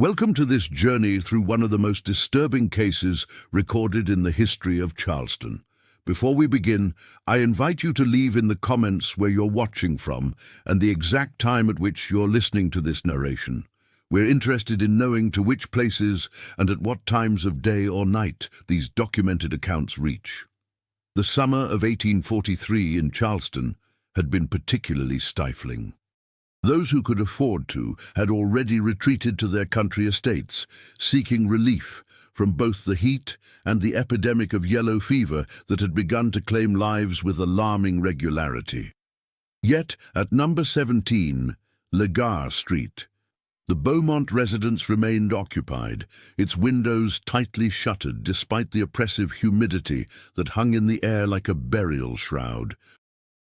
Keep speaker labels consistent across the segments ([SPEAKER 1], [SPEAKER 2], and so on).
[SPEAKER 1] Welcome to this journey through one of the most disturbing cases recorded in the history of Charleston. Before we begin, I invite you to leave in the comments where you're watching from and the exact time at which you're listening to this narration. We're interested in knowing to which places and at what times of day or night these documented accounts reach. The summer of 1843 in Charleston had been particularly stifling. Those who could afford to had already retreated to their country estates, seeking relief from both the heat and the epidemic of yellow fever that had begun to claim lives with alarming regularity. Yet, at number 17, Legar Street, the Bowmont Residence remained occupied, its windows tightly shuttered despite the oppressive humidity that hung in the air like a burial shroud.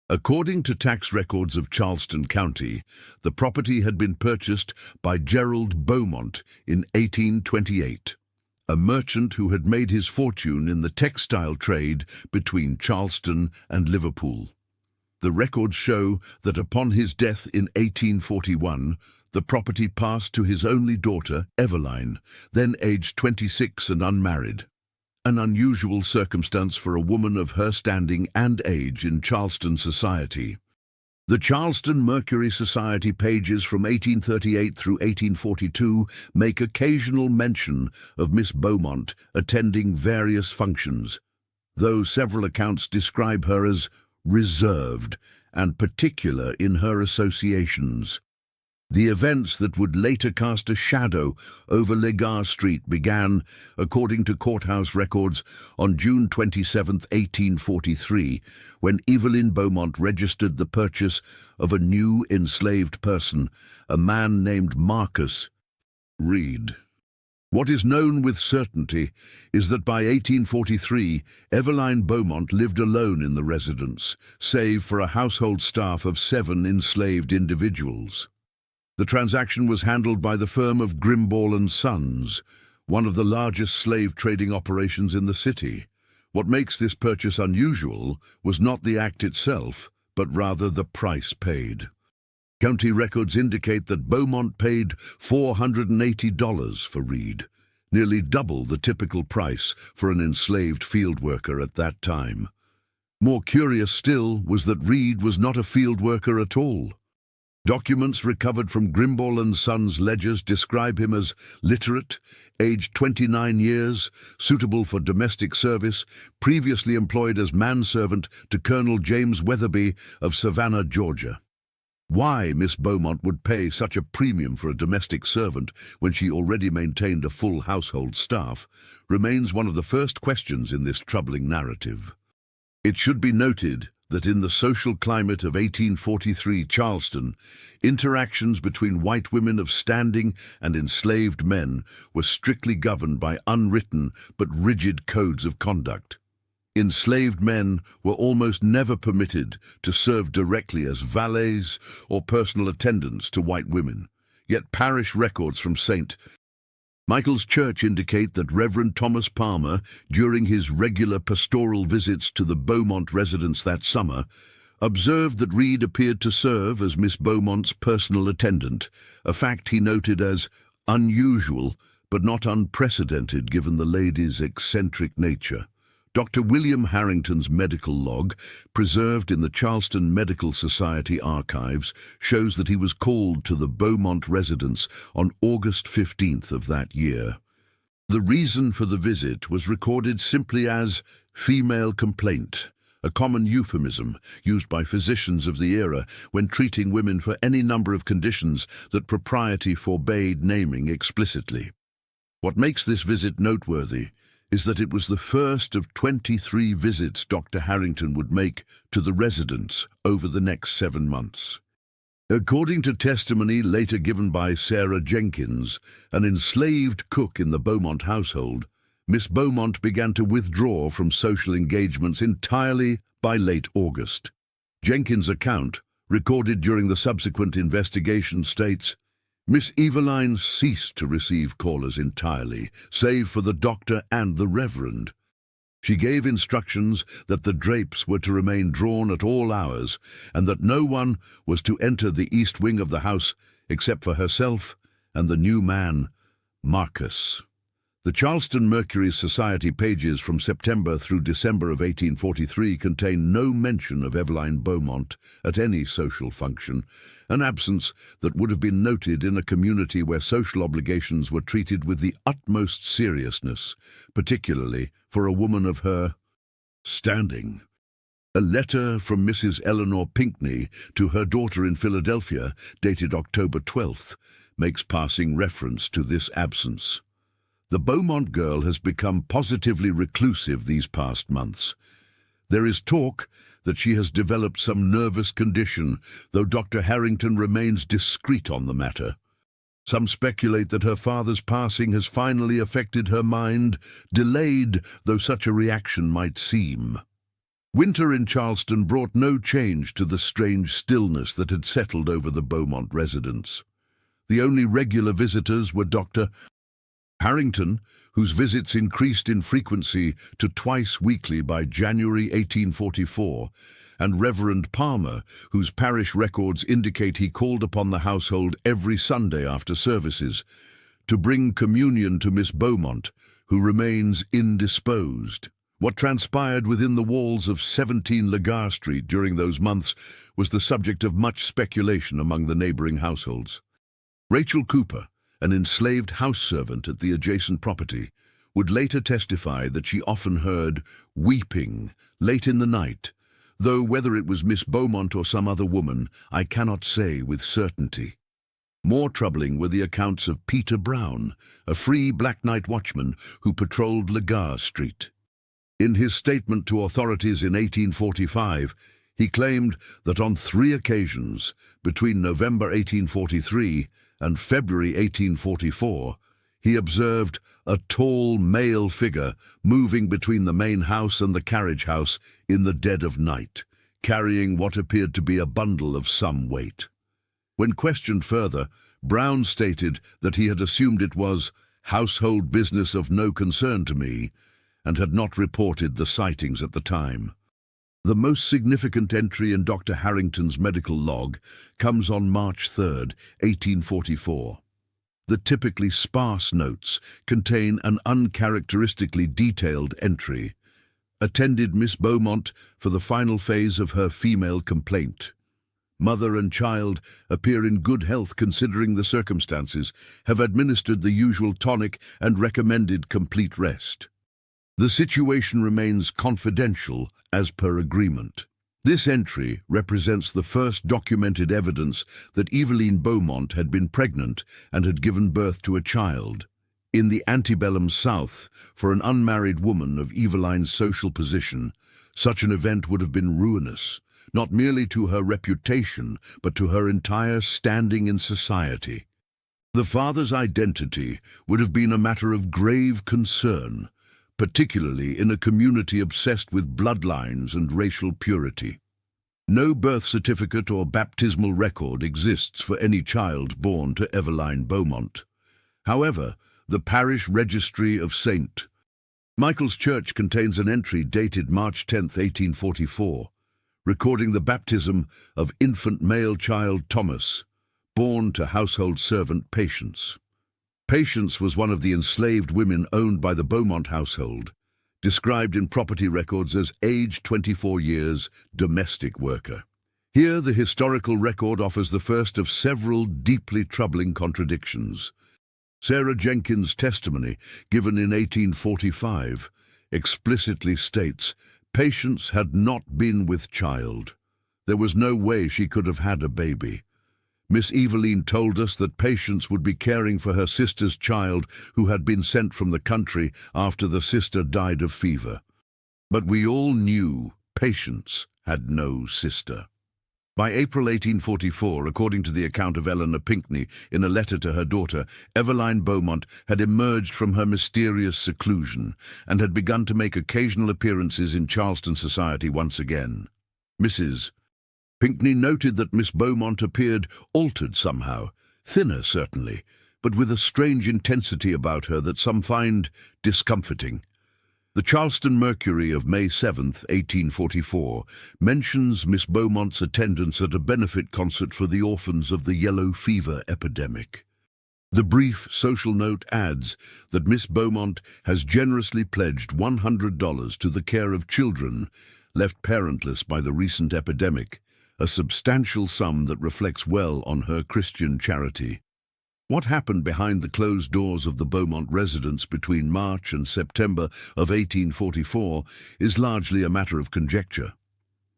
[SPEAKER 1] According to tax records of Charleston County, the property had been purchased by Gerald Bowmont in 1828, a merchant who had made his fortune in the textile trade between Charleston and Liverpool. The records show that upon his death in 1841, the property passed to his only daughter, Eveline, then aged 26 and unmarried. An unusual circumstance for a woman of her standing and age in Charleston society. The Charleston Mercury Society pages from 1838 through 1842 make occasional mention of Miss Bowmont attending various functions, though several accounts describe her as reserved and particular in her associations. The events that would later cast a shadow over Legar Street began, according to courthouse records, on June 27, 1843, when Evelyn Bowmont registered the purchase of a new enslaved person, a man named Marcus Reed. What is known with certainty is that by 1843, Eveline Bowmont lived alone in the residence, save for a household staff of 7 enslaved individuals. The transaction was handled by the firm of Grimble & Sons, one of the largest slave trading operations in the city. What makes this purchase unusual was not the act itself, but rather the price paid. County records indicate that Bowmont paid $480 for Reed, nearly double the typical price for an enslaved field worker at that time. More curious still was that Reed was not a field worker at all. Documents recovered from Grimble & Sons ledgers describe him as literate, aged 29 years, suitable for domestic service, previously employed as manservant to Colonel James Weatherby of Savannah, Georgia. Why Miss Bowmont would pay such a premium for a domestic servant when she already maintained a full household staff remains one of the first questions in this troubling narrative. It should be noted that in the social climate of 1843 Charleston, interactions between white women of standing and enslaved men were strictly governed by unwritten but rigid codes of conduct. Enslaved men were almost never permitted to serve directly as valets or personal attendants to white women, yet parish records from St. Michael's Church indicate that Reverend Thomas Palmer, during his regular pastoral visits to the Bowmont residence that summer, observed that Reed appeared to serve as Miss Bowmont's personal attendant, a fact he noted as unusual but not unprecedented given the lady's eccentric nature. Dr. William Harrington's medical log, preserved in the Charleston Medical Society archives, shows that he was called to the Bowmont residence on August 15th of that year. The reason for the visit was recorded simply as female complaint, a common euphemism used by physicians of the era when treating women for any number of conditions that propriety forbade naming explicitly. What makes this visit noteworthy is that it was the first of 23 visits Dr. Harrington would make to the residence over the next 7 months. According to testimony later given by Sarah Jenkins, an enslaved cook in the Bowmont household, Miss Bowmont began to withdraw from social engagements entirely by late August. Jenkins' account, recorded during the subsequent investigation, states, Miss Eveline ceased to receive callers entirely, save for the doctor and the reverend. She gave instructions that the drapes were to remain drawn at all hours and that no one was to enter the east wing of the house except for herself and the new man, Marcus. The Charleston Mercury Society pages from September through December of 1843 contain no mention of Eveline Bowmont at any social function, an absence that would have been noted in a community where social obligations were treated with the utmost seriousness, particularly for a woman of her standing. A letter from Mrs. Eleanor Pinckney to her daughter in Philadelphia, dated October 12th, makes passing reference to this absence. The Bowmont girl has become positively reclusive these past months. There is talk that she has developed some nervous condition, though Dr. Harrington remains discreet on the matter. Some speculate that her father's passing has finally affected her mind, delayed though such a reaction might seem. Winter in Charleston brought no change to the strange stillness that had settled over the Bowmont residence. The only regular visitors were Dr. Harrington, whose visits increased in frequency to twice weekly by January 1844, and Reverend Palmer, whose parish records indicate he called upon the household every Sunday after services to bring communion to Miss Bowmont, who remains indisposed. What transpired within the walls of 17 Lagar Street during those months was the subject of much speculation among the neighboring households. Rachel Cooper, an enslaved house servant at the adjacent property, would later testify that she often heard weeping late in the night, though whether it was Miss Bowmont or some other woman, I cannot say with certainty. More troubling were the accounts of Peter Brown, a free black night watchman who patrolled Lagar Street. In his statement to authorities in 1845, he claimed that on 3 occasions, between November 1843 and February 1844, he observed a tall male figure moving between the main house and the carriage house in the dead of night, carrying what appeared to be a bundle of some weight. When questioned further, Brown stated that he had assumed it was household business of no concern to me and had not reported the sightings at the time. The most significant entry in Dr. Harrington's medical log comes on March 3, 1844. The typically sparse notes contain an uncharacteristically detailed entry. Attended Miss Bowmont for the final phase of her female complaint. Mother and child appear in good health considering the circumstances, have administered the usual tonic and recommended complete rest. The situation remains confidential as per agreement. This entry represents the first documented evidence that Eveline Bowmont had been pregnant and had given birth to a child. In the antebellum South, for an unmarried woman of Eveline's social position, such an event would have been ruinous, not merely to her reputation, but to her entire standing in society. The father's identity would have been a matter of grave concern, particularly in a community obsessed with bloodlines and racial purity. No birth certificate or baptismal record exists for any child born to Eveline Bowmont. However, the parish registry of St. Michael's Church contains an entry dated March 10, 1844, recording the baptism of infant male child Thomas, born to household servant Patience. Patience was one of the enslaved women owned by the Bowmont household, described in property records as age 24 years, domestic worker. Here the historical record offers the first of several deeply troubling contradictions. Sarah Jenkins' testimony, given in 1845, explicitly states Patience had not been with child. There was no way she could have had a baby. Miss Eveline told us that Patience would be caring for her sister's child who had been sent from the country after the sister died of fever. But we all knew Patience had no sister. By April 1844, according to the account of Eleanor Pinckney in a letter to her daughter, Eveline Bowmont had emerged from her mysterious seclusion and had begun to make occasional appearances in Charleston society once again. Mrs. Pinckney noted that Miss Bowmont appeared altered somehow, thinner certainly, but with a strange intensity about her that some find discomforting. The Charleston Mercury of May 7, 1844, mentions Miss Bowmont's attendance at a benefit concert for the orphans of the yellow fever epidemic. The brief social note adds that Miss Bowmont has generously pledged $100 to the care of children left parentless by the recent epidemic, a substantial sum that reflects well on her Christian charity. What happened behind the closed doors of the Bowmont Residence between March and September of 1844 is largely a matter of conjecture.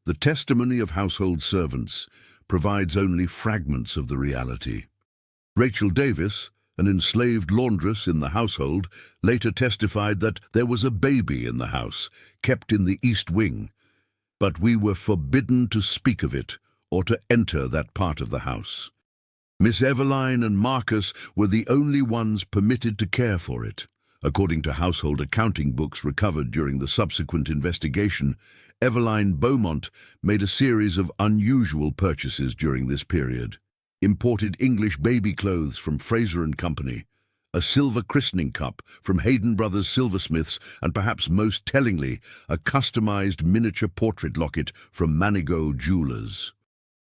[SPEAKER 1] The testimony of household servants provides only fragments of the reality. Rachel Davis, an enslaved laundress in the household, later testified that there was a baby in the house, kept in the East Wing, but we were forbidden to speak of it or to enter that part of the house. Miss Eveline and Marcus were the only ones permitted to care for it. According to household accounting books recovered during the subsequent investigation, Eveline Bowmont made a series of unusual purchases during this period. Imported English baby clothes from Fraser and Company, a silver christening cup from Hayden Brothers silversmiths, and perhaps most tellingly, a customized miniature portrait locket from Manigault Jewelers.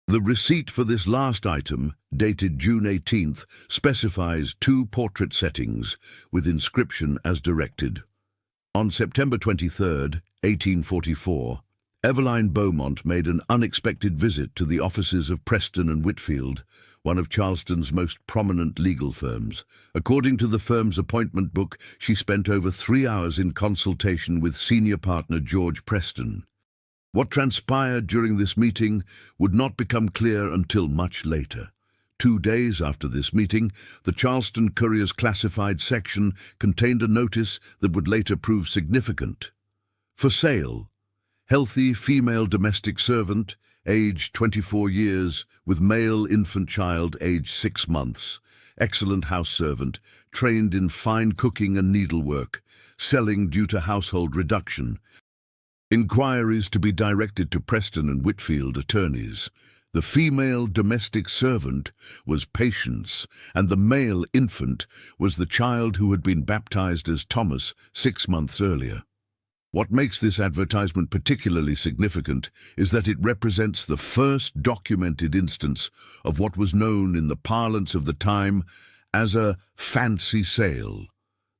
[SPEAKER 1] The receipt for this last item, dated June 18th, specifies 2 portrait settings with inscription as directed. On September 23rd, 1844, Eveline Bowmont made an unexpected visit to the offices of Preston and Whitfield, one of Charleston's most prominent legal firms. According to the firm's appointment book, she spent over 3 hours in consultation with senior partner George Preston. What transpired during this meeting would not become clear until much later. 2 days after this meeting, the Charleston Courier's classified section contained a notice that would later prove significant. For sale, healthy female domestic servant, age 24 years, with male infant child, age 6 months. Excellent house servant, trained in fine cooking and needlework, selling due to household reduction. Inquiries to be directed to Preston and Whitfield attorneys. The female domestic servant was Patience, and the male infant was the child who had been baptized as Thomas 6 months earlier. What makes this advertisement particularly significant is that it represents the first documented instance of what was known in the parlance of the time as a fancy sale,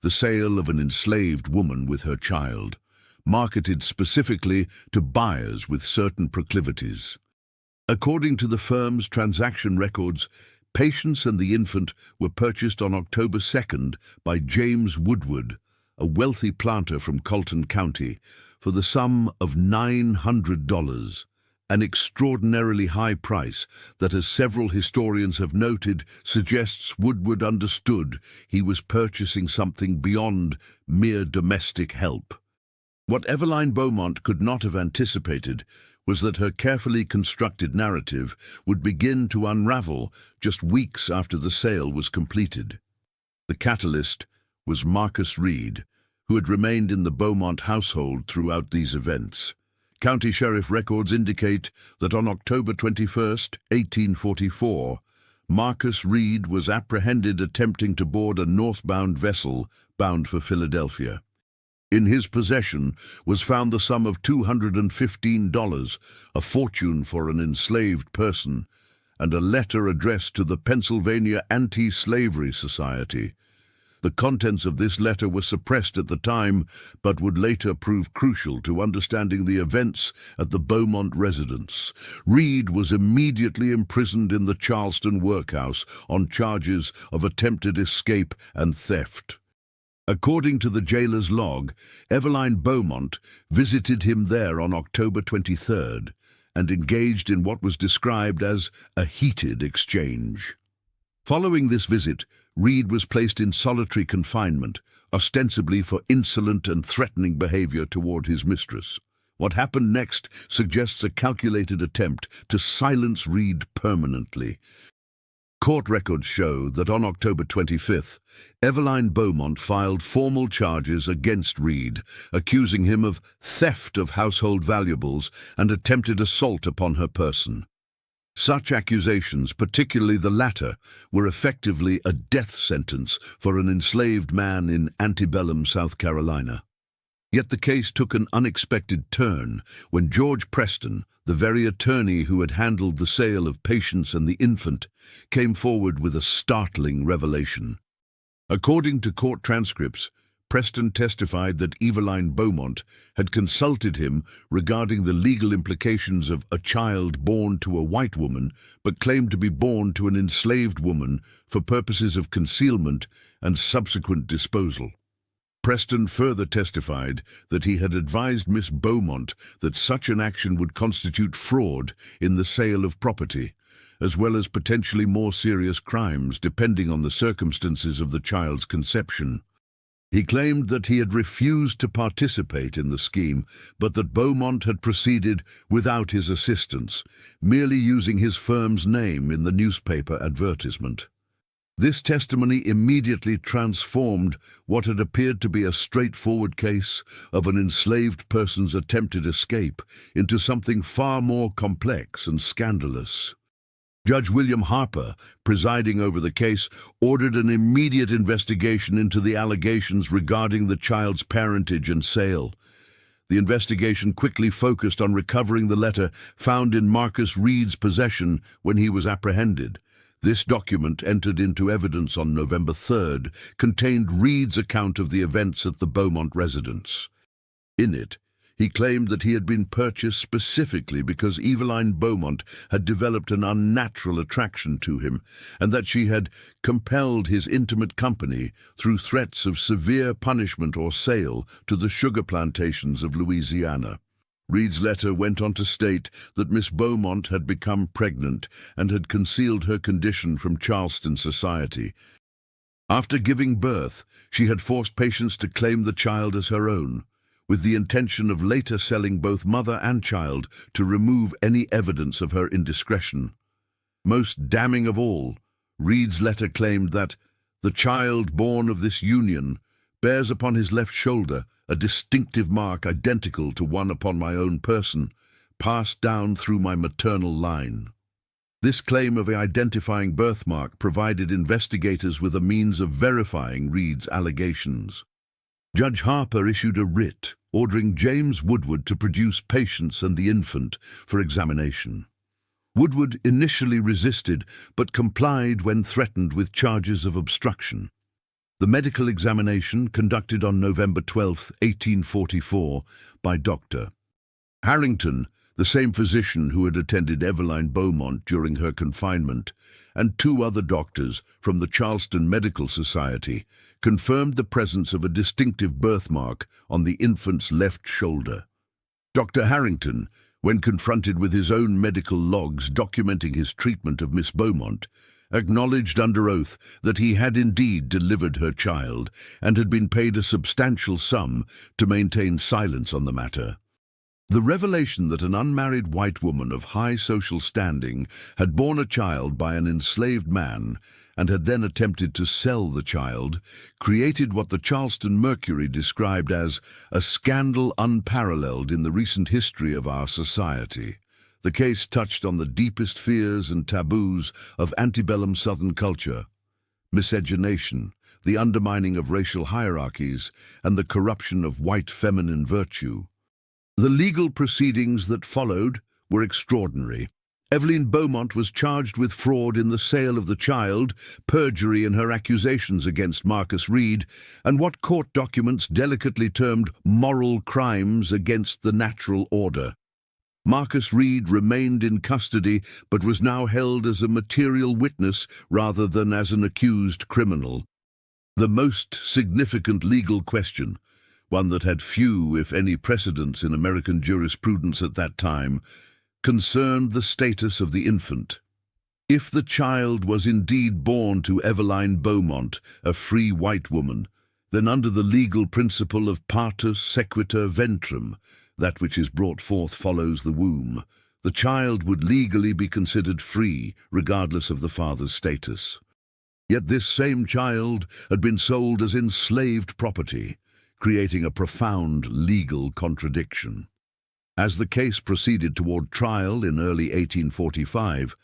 [SPEAKER 1] the sale of an enslaved woman with her child, marketed specifically to buyers with certain proclivities. According to the firm's transaction records, Patience and the infant were purchased on October 2nd by James Woodward, a wealthy planter from Colton County, for the sum of $900, an extraordinarily high price that, as several historians have noted, suggests Woodward understood he was purchasing something beyond mere domestic help. What Eveline Bowmont could not have anticipated was that her carefully constructed narrative would begin to unravel just weeks after the sale was completed. The catalyst was Marcus Reed, who had remained in the Bowmont household throughout these events. County Sheriff records indicate that on October 21st, 1844, Marcus Reed was apprehended attempting to board a northbound vessel bound for Philadelphia. In his possession was found the sum of $215, a fortune for an enslaved person, and a letter addressed to the Pennsylvania Anti-Slavery Society. The contents of this letter were suppressed at the time, but would later prove crucial to understanding the events at the Bowmont Residence. Reed was immediately imprisoned in the Charleston workhouse on charges of attempted escape and theft. According to the jailer's log, Eveline Bowmont visited him there on October 23rd and engaged in what was described as a heated exchange. Following this visit, Reed was placed in solitary confinement, ostensibly for insolent and threatening behavior toward his mistress. What happened next suggests a calculated attempt to silence Reed permanently. Court records show that on October 25th, Eveline Bowmont filed formal charges against Reed, accusing him of theft of household valuables and attempted assault upon her person. Such accusations, particularly the latter, were effectively a death sentence for an enslaved man in antebellum South Carolina. Yet the case took an unexpected turn when George Preston, the very attorney who had handled the sale of Patience and the infant, came forward with a startling revelation. According to court transcripts, Preston testified that Eveline Bowmont had consulted him regarding the legal implications of a child born to a white woman but claimed to be born to an enslaved woman for purposes of concealment and subsequent disposal. Preston further testified that he had advised Miss Bowmont that such an action would constitute fraud in the sale of property, as well as potentially more serious crimes depending on the circumstances of the child's conception. He claimed that he had refused to participate in the scheme, but that Bowmont had proceeded without his assistance, merely using his firm's name in the newspaper advertisement. This testimony immediately transformed what had appeared to be a straightforward case of an enslaved person's attempted escape into something far more complex and scandalous. Judge William Harper, presiding over the case, ordered an immediate investigation into the allegations regarding the child's parentage and sale. The investigation quickly focused on recovering the letter found in Marcus Reed's possession when he was apprehended. This document, entered into evidence on November 3rd, contained Reed's account of the events at the Bowmont Residence. In it, he claimed that he had been purchased specifically because Eveline Bowmont had developed an unnatural attraction to him, and that she had compelled his intimate company through threats of severe punishment or sale to the sugar plantations of Louisiana. Reed's letter went on to state that Miss Bowmont had become pregnant and had concealed her condition from Charleston society. After giving birth, she had forced Patience to claim the child as her own, with the intention of later selling both mother and child to remove any evidence of her indiscretion. Most damning of all, Reed's letter claimed that the child born of this union bears upon his left shoulder a distinctive mark identical to one upon my own person, passed down through my maternal line. This claim of an identifying birthmark provided investigators with a means of verifying Reed's allegations. Judge Harper issued a writ ordering James Woodward to produce Patience and the infant for examination. Woodward initially resisted, but complied when threatened with charges of obstruction. The medical examination, conducted on November 12, 1844, by Dr. Harrington, the same physician who had attended Eveline Bowmont during her confinement, and two other doctors from the Charleston Medical Society, confirmed the presence of a distinctive birthmark on the infant's left shoulder. Dr. Harrington, when confronted with his own medical logs documenting his treatment of Miss Bowmont, acknowledged under oath that he had indeed delivered her child and had been paid a substantial sum to maintain silence on the matter. The revelation that an unmarried white woman of high social standing had borne a child by an enslaved man and had then attempted to sell the child created what the Charleston Mercury described as a scandal unparalleled in the recent history of our society. The case touched on the deepest fears and taboos of antebellum Southern culture: miscegenation, the undermining of racial hierarchies, and the corruption of white feminine virtue. The legal proceedings that followed were extraordinary. Eveline Bowmont was charged with fraud in the sale of the child, perjury in her accusations against Marcus Reed, and what court documents delicately termed moral crimes against the natural order. Marcus Reed remained in custody but was now held as a material witness rather than as an accused criminal. The most significant legal question, one that had few, if any, precedents in American jurisprudence at that time, concerned the status of the infant. If the child was indeed born to Eveline Bowmont, a free white woman, then under the legal principle of partus sequitur ventrum, that which is brought forth follows the womb, the child would legally be considered free, regardless of the father's status. Yet this same child had been sold as enslaved property, creating a profound legal contradiction. As the case proceeded toward trial in early 1845,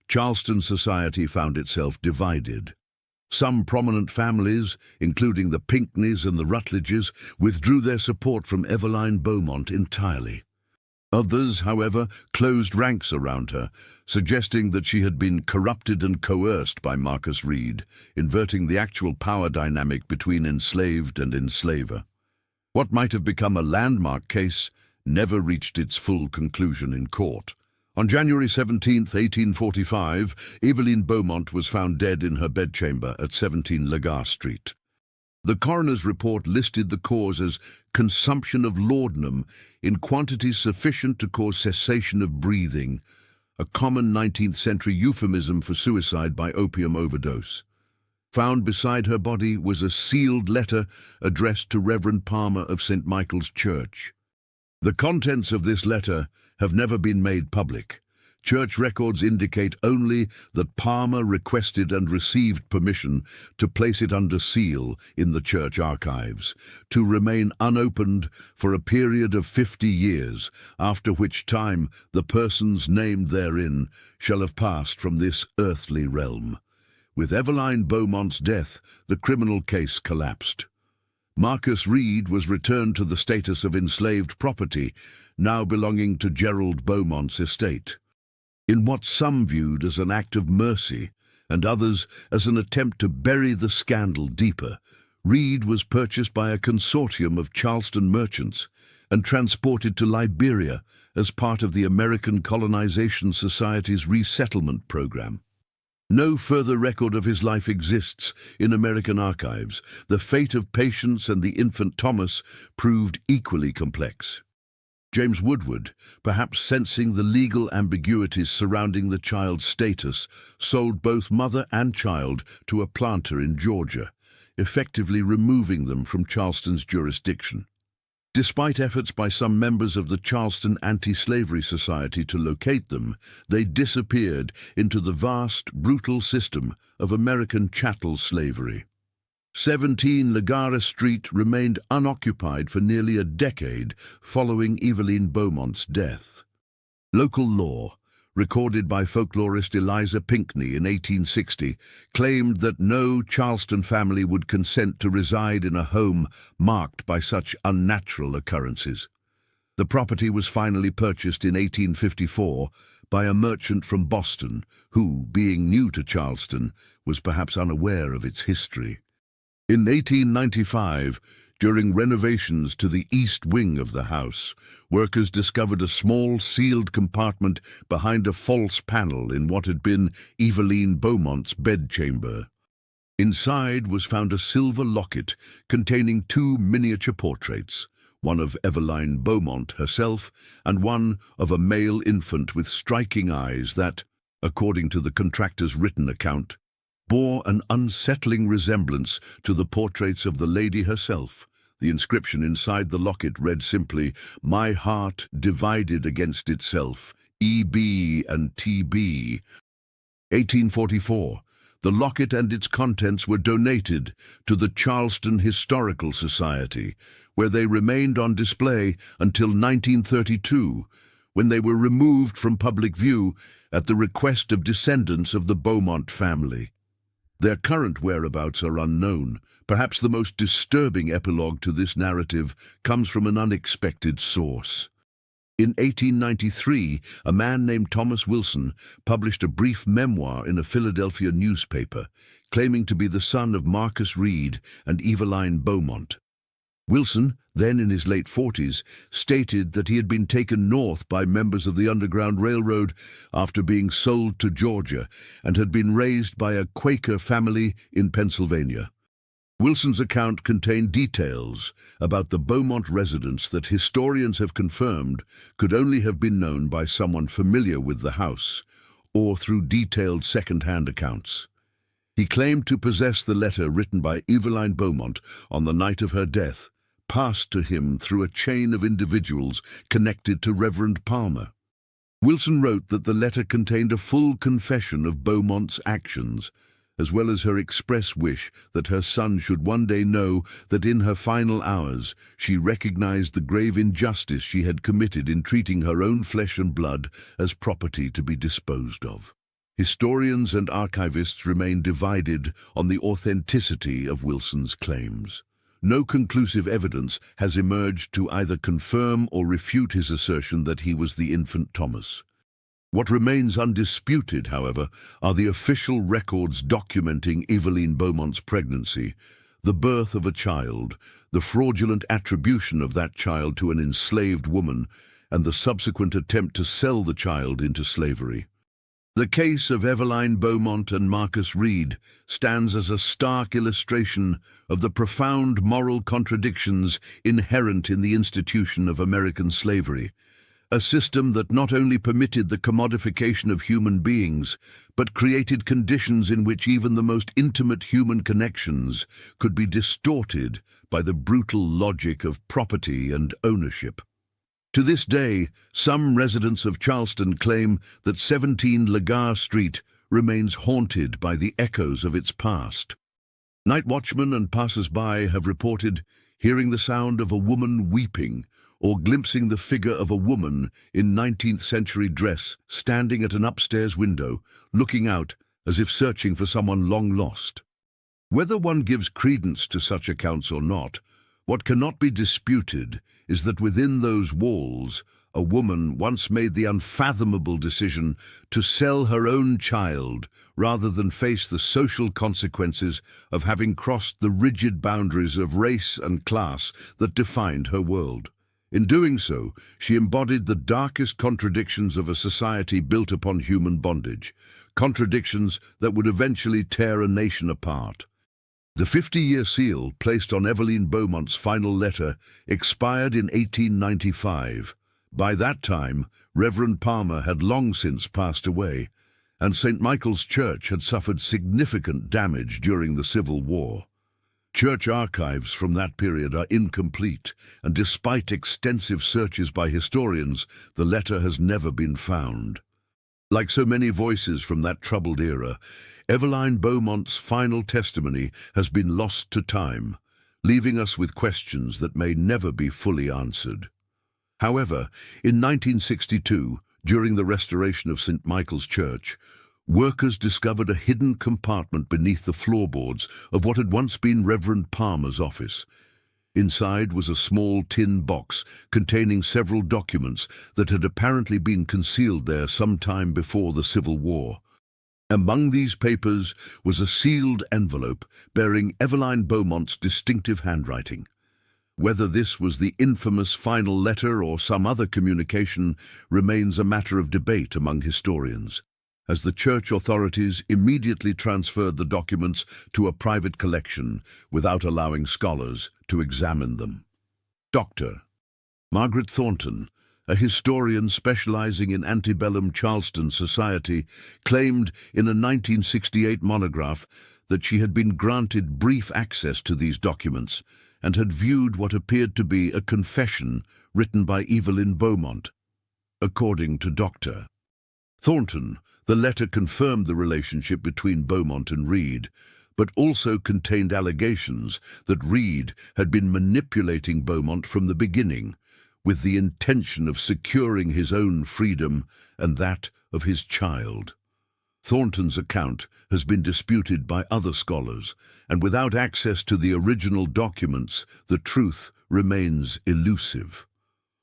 [SPEAKER 1] Charleston society found itself divided. Some prominent families, including the Pinckneys and the Rutledges, withdrew their support from Eveline Bowmont entirely. Others, however, closed ranks around her, suggesting that she had been corrupted and coerced by Marcus Reed, inverting the actual power dynamic between enslaved and enslaver. What might have become a landmark case never reached its full conclusion in court. On January 17, 1845, Eveline Bowmont was found dead in her bedchamber at 17 Lagar Street. The coroner's report listed the cause as consumption of laudanum in quantities sufficient to cause cessation of breathing, a common 19th century euphemism for suicide by opium overdose. Found beside her body was a sealed letter addressed to Reverend Palmer of St. Michael's Church. The contents of this letter have never been made public. Church records indicate only that Palmer requested and received permission to place it under seal in the church archives, to remain unopened for a period of 50 years, after which time the persons named therein shall have passed from this earthly realm. With Eveline Bowmont's death, the criminal case collapsed. Marcus Reed was returned to the status of enslaved property, now belonging to Gerald Bowmont's estate. In what some viewed as an act of mercy, and others as an attempt to bury the scandal deeper, Reed was purchased by a consortium of Charleston merchants and transported to Liberia as part of the American Colonization Society's resettlement program. No further record of his life exists in American archives. The fate of Patience and the infant Thomas proved equally complex. James Woodward, perhaps sensing the legal ambiguities surrounding the child's status, sold both mother and child to a planter in Georgia, effectively removing them from Charleston's jurisdiction. Despite efforts by some members of the Charleston Anti-Slavery Society to locate them, they disappeared into the vast, brutal system of American chattel slavery. 17 Lagar Street remained unoccupied for nearly a decade following Eveline Bowmont's death. Local law, recorded by folklorist Eliza Pinckney in 1860, claimed that no Charleston family would consent to reside in a home marked by such unnatural occurrences. The property was finally purchased in 1854 by a merchant from Boston who, being new to Charleston, was perhaps unaware of its history. In 1895, during renovations to the east wing of the house, workers discovered a small sealed compartment behind a false panel in what had been Eveline Bowmont's bedchamber. Inside was found a silver locket containing 2 miniature portraits, one of Eveline Bowmont herself and one of a male infant with striking eyes that, according to the contractor's written account, bore an unsettling resemblance to the portraits of the lady herself. The inscription inside the locket read simply, "My heart divided against itself, E.B. and T.B." 1844. The locket and its contents were donated to the Charleston Historical Society, where they remained on display until 1932, when they were removed from public view at the request of descendants of the Bowmont family. Their current whereabouts are unknown. Perhaps the most disturbing epilogue to this narrative comes from an unexpected source. In 1893, a man named Thomas Wilson published a brief memoir in a Philadelphia newspaper, claiming to be the son of Marcus Reed and Eveline Bowmont. Wilson, then in his late 40s, stated that he had been taken north by members of the Underground Railroad after being sold to Georgia and had been raised by a Quaker family in Pennsylvania. Wilson's account contained details about the Bowmont residence that historians have confirmed could only have been known by someone familiar with the house or through detailed second-hand accounts. He claimed to possess the letter written by Eveline Bowmont on the night of her death, passed to him through a chain of individuals connected to Reverend Palmer. Wilson wrote that the letter contained a full confession of Bowmont's actions, as well as her express wish that her son should one day know that in her final hours she recognized the grave injustice she had committed in treating her own flesh and blood as property to be disposed of. Historians and archivists remain divided on the authenticity of Wilson's claims. No conclusive evidence has emerged to either confirm or refute his assertion that he was the infant Thomas. What remains undisputed, however, are the official records documenting Evelyn Bowmont's pregnancy, the birth of a child, the fraudulent attribution of that child to an enslaved woman, and the subsequent attempt to sell the child into slavery. The case of Evelyn Bowmont and Marcus Reed stands as a stark illustration of the profound moral contradictions inherent in the institution of American slavery, a system that not only permitted the commodification of human beings, but created conditions in which even the most intimate human connections could be distorted by the brutal logic of property and ownership. To this day, some residents of Charleston claim that 17 Lagar Street remains haunted by the echoes of its past. Night watchmen and passers-by have reported hearing the sound of a woman weeping or glimpsing the figure of a woman in 19th-century dress standing at an upstairs window, looking out as if searching for someone long lost. Whether one gives credence to such accounts or not, what cannot be disputed is that within those walls, a woman once made the unfathomable decision to sell her own child rather than face the social consequences of having crossed the rigid boundaries of race and class that defined her world. In doing so, she embodied the darkest contradictions of a society built upon human bondage, contradictions that would eventually tear a nation apart. The 50-year seal placed on Evelyn Bowmont's final letter expired in 1895. By that time, Reverend Palmer had long since passed away, and St. Michael's Church had suffered significant damage during the Civil War. Church archives from that period are incomplete, and despite extensive searches by historians, the letter has never been found. Like so many voices from that troubled era, Evelyn Bowmont's final testimony has been lost to time, leaving us with questions that may never be fully answered. However, in 1962, during the restoration of St. Michael's Church, workers discovered a hidden compartment beneath the floorboards of what had once been Reverend Palmer's office. Inside was a small tin box containing several documents that had apparently been concealed there some time before the Civil War. Among these papers was a sealed envelope bearing Evelyn Bowmont's distinctive handwriting. Whether this was the infamous final letter or some other communication remains a matter of debate among historians, as the church authorities immediately transferred the documents to a private collection without allowing scholars to examine them. Dr. Margaret Thornton, a historian specializing in antebellum Charleston society, claimed in a 1968 monograph that she had been granted brief access to these documents and had viewed what appeared to be a confession written by Evelyn Bowmont. According to Dr. Thornton, the letter confirmed the relationship between Bowmont and Reed, but also contained allegations that Reed had been manipulating Bowmont from the beginning, with the intention of securing his own freedom and that of his child. Thornton's account has been disputed by other scholars, and without access to the original documents, the truth remains elusive.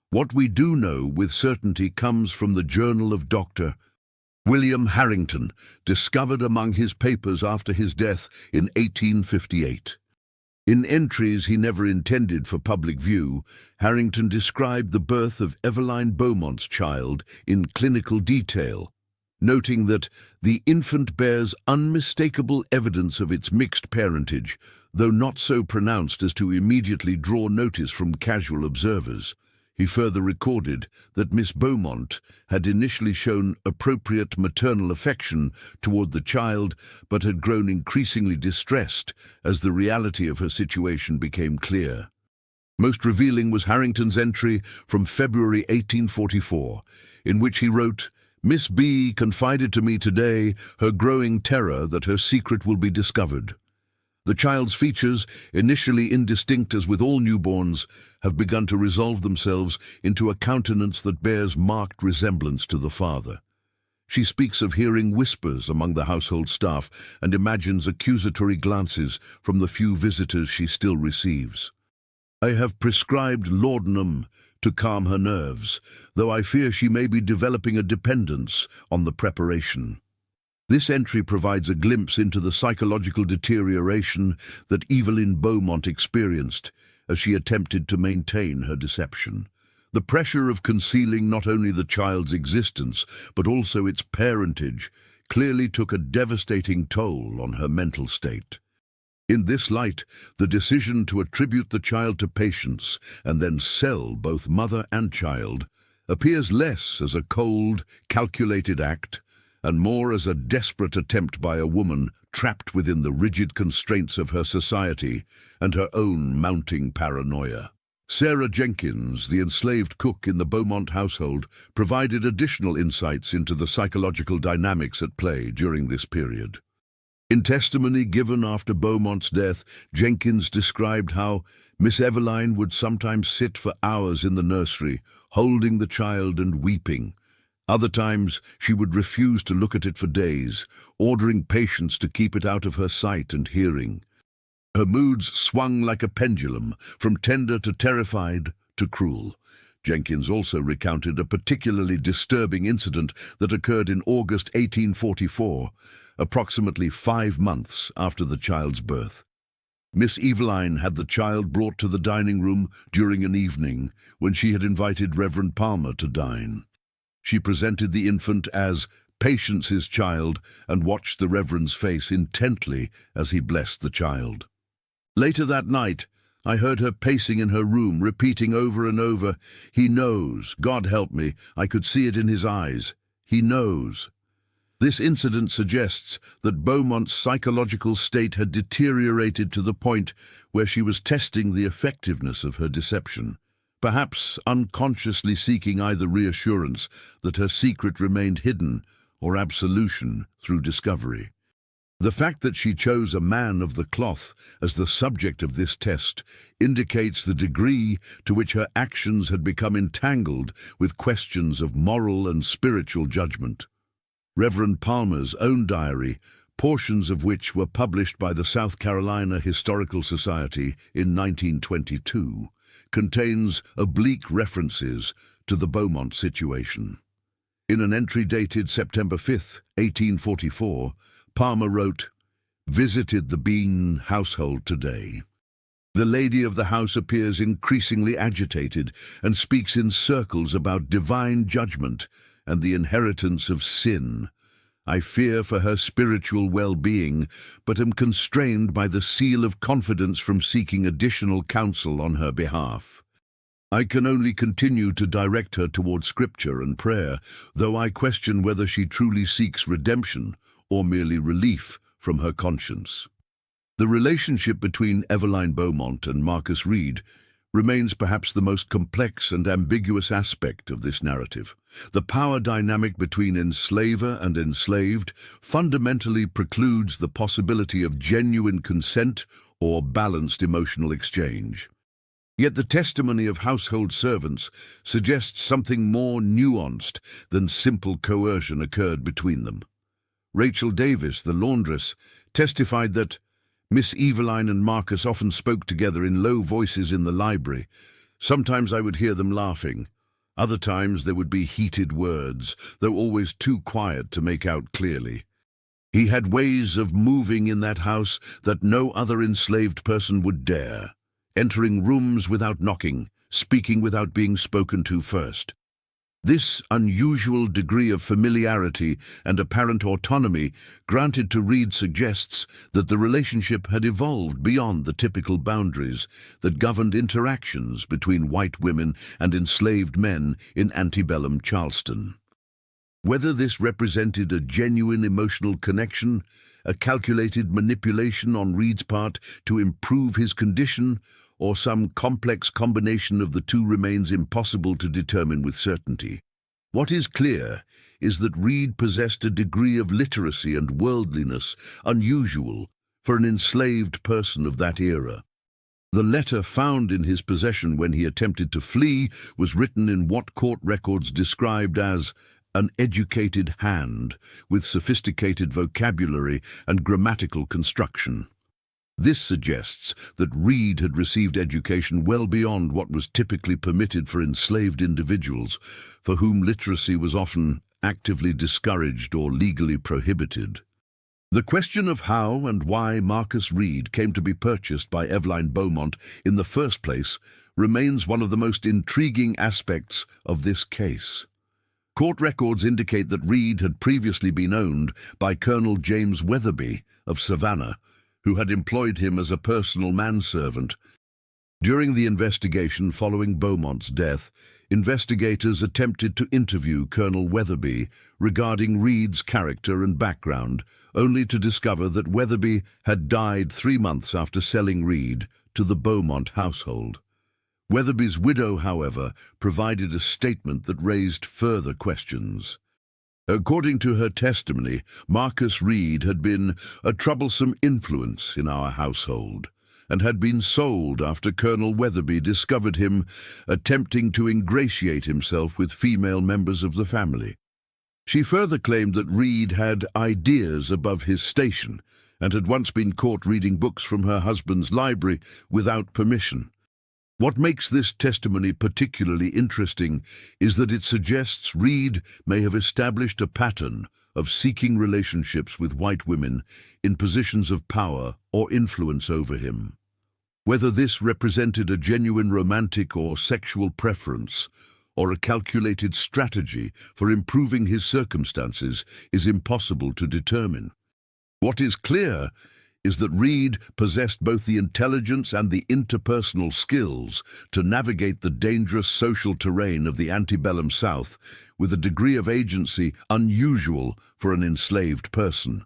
[SPEAKER 1] What we do know with certainty comes from the journal of Dr. William Harrington, discovered among his papers after his death in 1858. In entries he never intended for public view, Harrington described the birth of Evelyn Bowmont's child in clinical detail, noting that the infant bears unmistakable evidence of its mixed parentage, though not so pronounced as to immediately draw notice from casual observers. He further recorded that Miss Bowmont had initially shown appropriate maternal affection toward the child, but had grown increasingly distressed as the reality of her situation became clear. Most revealing was Harrington's entry from February 1844, in which he wrote, "Miss B confided to me today her growing terror that her secret will be discovered. The child's features, initially indistinct as with all newborns, have begun to resolve themselves into a countenance that bears marked resemblance to the father. She speaks of hearing whispers among the household staff and imagines accusatory glances from the few visitors she still receives. I have prescribed laudanum to calm her nerves, though I fear she may be developing a dependence on the preparation. This entry provides a glimpse into the psychological deterioration that Evelyn Bowmont experienced as she attempted to maintain her deception. The pressure of concealing not only the child's existence, but also its parentage, clearly took a devastating toll on her mental state. In this light, the decision to attribute the child to patients and then sell both mother and child appears less as a cold, calculated act and more as a desperate attempt by a woman trapped within the rigid constraints of her society and her own mounting paranoia. Sarah Jenkins, the enslaved cook in the Bowmont household, provided additional insights into the psychological dynamics at play during this period. In testimony given after Bowmont's death, Jenkins described how Miss Eveline would sometimes sit for hours in the nursery, holding the child and weeping. Other times, she would refuse to look at it for days, ordering patients to keep it out of her sight and hearing. Her moods swung like a pendulum, from tender to terrified to cruel. Jenkins also recounted a particularly disturbing incident that occurred in August 1844, approximately 5 months after the child's birth. Miss Eveline had the child brought to the dining room during an evening when she had invited Reverend Palmer to dine. She presented the infant as Patience's child and watched the Reverend's face intently as he blessed the child. Later that night, I heard her pacing in her room, repeating over and over, "He knows, God help me, I could see it in his eyes. He knows." This incident suggests that Bowmont's psychological state had deteriorated to the point where she was testing the effectiveness of her deception, perhaps unconsciously seeking either reassurance that her secret remained hidden or absolution through discovery. The fact that she chose a man of the cloth as the subject of this test indicates the degree to which her actions had become entangled with questions of moral and spiritual judgment. Reverend Palmer's own diary, portions of which were published by the South Carolina Historical Society in 1922, contains oblique references to the Bowmont situation. In an entry dated September 5, 1844, Palmer wrote, "Visited the Bean household today. The lady of the house appears increasingly agitated and speaks in circles about divine judgment and the inheritance of sin. I fear for her spiritual well-being, but am constrained by the seal of confidence from seeking additional counsel on her behalf. I can only continue to direct her toward Scripture and prayer, though I question whether she truly seeks redemption or merely relief from her conscience." The relationship between Eveline Bowmont and Marcus Reed remains perhaps the most complex and ambiguous aspect of this narrative. The power dynamic between enslaver and enslaved fundamentally precludes the possibility of genuine consent or balanced emotional exchange. Yet the testimony of household servants suggests something more nuanced than simple coercion occurred between them. Rachel Davis, the laundress, testified that Miss Eveline and Marcus often spoke together in low voices in the library. Sometimes I would hear them laughing. Other times there would be heated words, though always too quiet to make out clearly. He had ways of moving in that house that no other enslaved person would dare, entering rooms without knocking, speaking without being spoken to first. This unusual degree of familiarity and apparent autonomy granted to Reed suggests that the relationship had evolved beyond the typical boundaries that governed interactions between white women and enslaved men in antebellum Charleston. Whether this represented a genuine emotional connection, a calculated manipulation on Reed's part to improve his condition, or some complex combination of the two remains impossible to determine with certainty. What is clear is that Reed possessed a degree of literacy and worldliness unusual for an enslaved person of that era. The letter found in his possession when he attempted to flee was written in what court records described as an educated hand with sophisticated vocabulary and grammatical construction. This suggests that Reed had received education well beyond what was typically permitted for enslaved individuals, for whom literacy was often actively discouraged or legally prohibited. The question of how and why Marcus Reed came to be purchased by Eveline Bowmont in the first place remains one of the most intriguing aspects of this case. Court records indicate that Reed had previously been owned by Colonel James Weatherby of Savannah, who had employed him as a personal manservant. During the investigation following Bowmont's death, investigators attempted to interview Colonel Weatherby regarding Reed's character and background, only to discover that Weatherby had died 3 months after selling Reed to the Bowmont household. Weatherby's widow, however, provided a statement that raised further questions. According to her testimony, Marcus Reed had been a troublesome influence in our household and had been sold after Colonel Weatherby discovered him attempting to ingratiate himself with female members of the family. She further claimed that Reed had ideas above his station and had once been caught reading books from her husband's library without permission. What makes this testimony particularly interesting is that it suggests Reed may have established a pattern of seeking relationships with white women in positions of power or influence over him. Whether this represented a genuine romantic or sexual preference, or a calculated strategy for improving his circumstances, is impossible to determine. What is clear is that Reed possessed both the intelligence and the interpersonal skills to navigate the dangerous social terrain of the antebellum South with a degree of agency unusual for an enslaved person.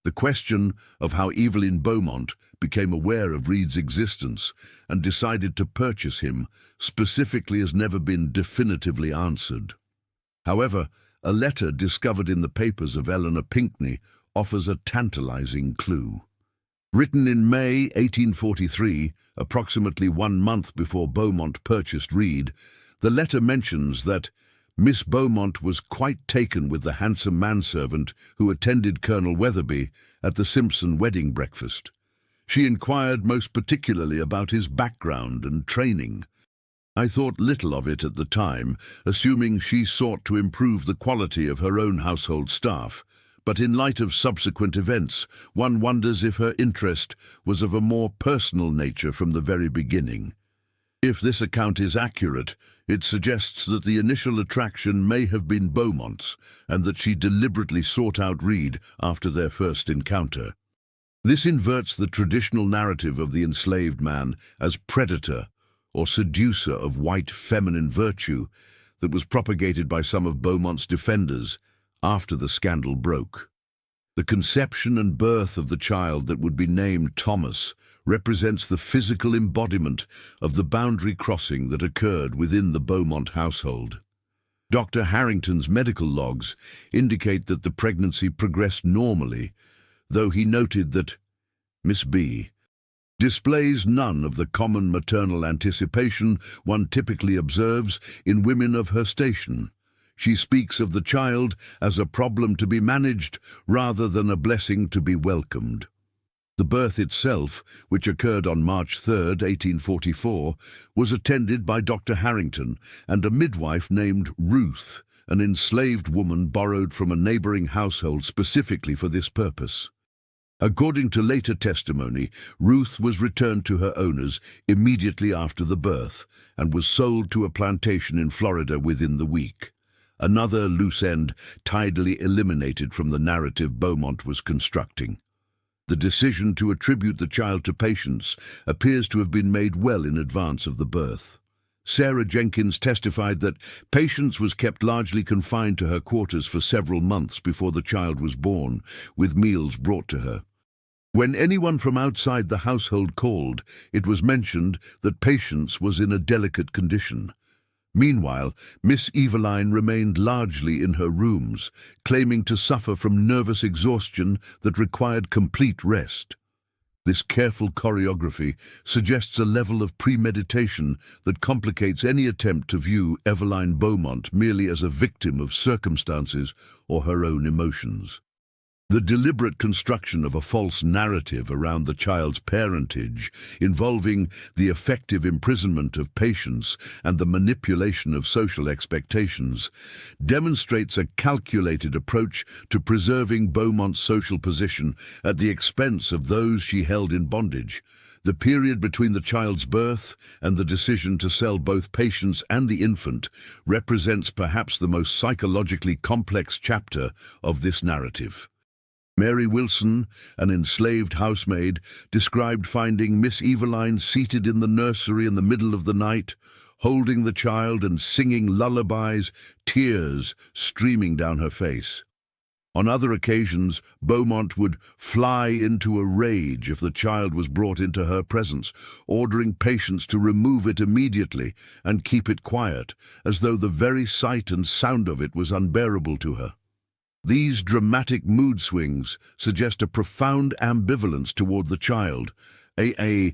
[SPEAKER 1] The question of how Eveline Bowmont became aware of Reed's existence and decided to purchase him specifically has never been definitively answered. However, a letter discovered in the papers of Eleanor Pinckney offers a tantalizing clue. Written in May 1843, approximately 1 month before Bowmont purchased Reed, the letter mentions that Miss Bowmont was quite taken with the handsome manservant who attended Colonel Weatherby at the Simpson wedding breakfast. She inquired most particularly about his background and training. I thought little of it at the time, assuming she sought to improve the quality of her own household staff. But in light of subsequent events, one wonders if her interest was of a more personal nature from the very beginning. If this account is accurate, it suggests that the initial attraction may have been Bowmont's, and that she deliberately sought out Reed after their first encounter. This inverts the traditional narrative of the enslaved man as predator or seducer of white feminine virtue that was propagated by some of Bowmont's defenders after the scandal broke. The conception and birth of the child that would be named Thomas represents the physical embodiment of the boundary crossing that occurred within the Bowmont household. Dr. Harrington's medical logs indicate that the pregnancy progressed normally, though he noted that Miss B displays none of the common maternal anticipation one typically observes in women of her station. She speaks of the child as a problem to be managed rather than a blessing to be welcomed. The birth itself, which occurred on March 3, 1844, was attended by Dr. Harrington and a midwife named Ruth, an enslaved woman borrowed from a neighboring household specifically for this purpose. According to later testimony, Ruth was returned to her owners immediately after the birth and was sold to a plantation in Florida within the week. Another loose end tidily eliminated from the narrative Bowmont was constructing. The decision to attribute the child to Patience appears to have been made well in advance of the birth. Sarah Jenkins testified that Patience was kept largely confined to her quarters for several months before the child was born, with meals brought to her. When anyone from outside the household called, it was mentioned that Patience was in a delicate condition. Meanwhile, Miss Eveline remained largely in her rooms, claiming to suffer from nervous exhaustion that required complete rest. This careful choreography suggests a level of premeditation that complicates any attempt to view Eveline Bowmont merely as a victim of circumstances or her own emotions. The deliberate construction of a false narrative around the child's parentage, involving the effective imprisonment of patients and the manipulation of social expectations, demonstrates a calculated approach to preserving Bowmont's social position at the expense of those she held in bondage. The period between the child's birth and the decision to sell both patients and the infant represents perhaps the most psychologically complex chapter of this narrative. Mary Wilson, an enslaved housemaid, described finding Miss Eveline seated in the nursery in the middle of the night, holding the child and singing lullabies, tears streaming down her face. On other occasions, Bowmont would fly into a rage if the child was brought into her presence, ordering patients to remove it immediately and keep it quiet, as though the very sight and sound of it was unbearable to her. These dramatic mood swings suggest a profound ambivalence toward the child, a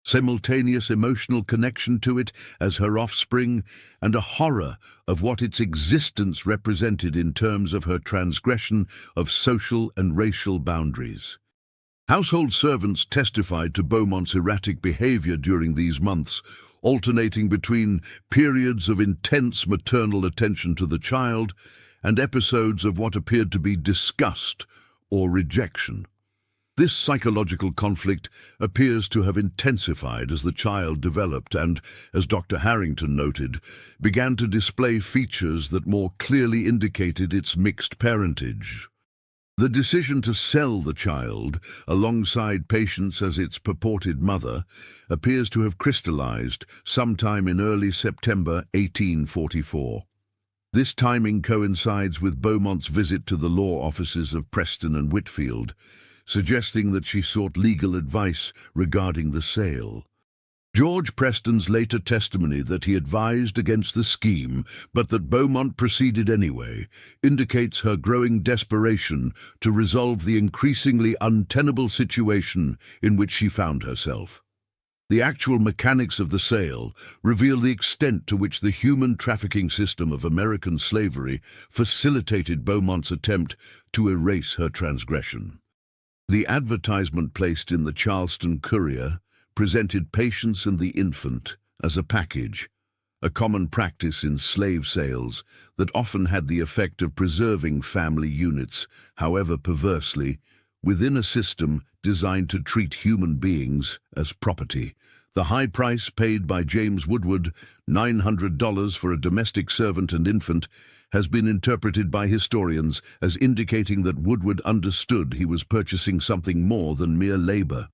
[SPEAKER 1] simultaneous emotional connection to it as her offspring, and a horror of what its existence represented in terms of her transgression of social and racial boundaries. Household servants testified to Bowmont's erratic behavior during these months, alternating between periods of intense maternal attention to the child and episodes of what appeared to be disgust or rejection. This psychological conflict appears to have intensified as the child developed and, as Dr. Harrington noted, began to display features that more clearly indicated its mixed parentage. The decision to sell the child, alongside Patience as its purported mother, appears to have crystallized sometime in early September 1844. This timing coincides with Bowmont's visit to the law offices of Preston and Whitfield, suggesting that she sought legal advice regarding the sale. George Preston's later testimony that he advised against the scheme, but that Bowmont proceeded anyway, indicates her growing desperation to resolve the increasingly untenable situation in which she found herself. The actual mechanics of the sale reveal the extent to which the human trafficking system of American slavery facilitated Bowmont's attempt to erase her transgression. The advertisement placed in the Charleston Courier presented Patience and the infant as a package, a common practice in slave sales that often had the effect of preserving family units, however perversely, within a system designed to treat human beings as property. The high price paid by James Woodward, $900 for a domestic servant and infant, has been interpreted by historians as indicating that Woodward understood he was purchasing something more than mere labor.